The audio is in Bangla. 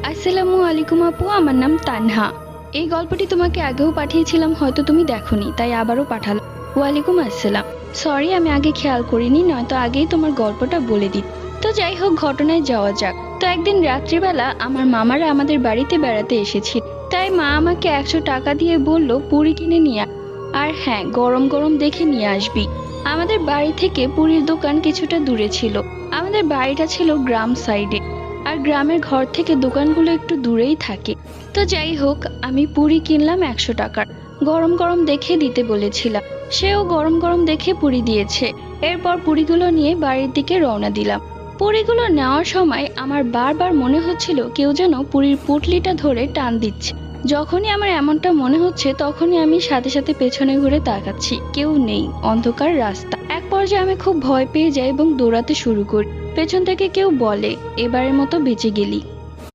আসসালামু আলাইকুম আপু, আমার নাম তানহা। এই গল্পটি তোমাকে আগেও পাঠিয়েছিলাম, হয়তো তুমি দেখোনি, তাই আবারও পাঠালাম। ওয়ালাইকুম আসসালাম। সরি, আমি আগে খেয়াল করিনি, নয়তো আগেই তোমার গল্পটা বলে দিত। তো যাই হোক, ঘটনায় যাওয়া যাক। তো একদিন রাত্রিবেলা আমার মামারা আমাদের বাড়িতে বেড়াতে এসেছিল। তাই মা আমাকে 100 টাকা দিয়ে বলল পুরি কিনে নিয়ে আর হ্যাঁ, গরম গরম দেখে নিয়ে আসবি। আমাদের বাড়ি থেকে পুরীর দোকান কিছুটা দূরে ছিল। আমাদের বাড়িটা ছিল গ্রাম সাইডে, আর গ্রামের ঘর থেকে দোকানগুলো একটু দূরেই থাকে। তো যাই হোক, আমি পুরি কিনলাম 100 টাকার। গরম গরম দেখে দিতে বলেছিলাম, সেও গরম গরম দেখে পুরি দিয়েছে। এরপর পুরিগুলো নিয়ে বাড়ির দিকে রওনা দিলাম। পুরিগুলো নেওয়ার সময় আমার বারবার মনে হচ্ছিল কেউ যেন পুরীর পুটলিটা ধরে টান দিচ্ছে। যখনই আমার এমনটা মনে হচ্ছে, তখনই আমি সাথে সাথে পেছনে ঘুরে তাকাচ্ছি, কেউ নেই, অন্ধকার রাস্তা। এক পর্যায়ে আমি খুব ভয় পেয়ে যাই এবং দৌড়াতে শুরু করি। পেছন থেকে কেউ বলে, এবারের মতো বেঁচে গেলি।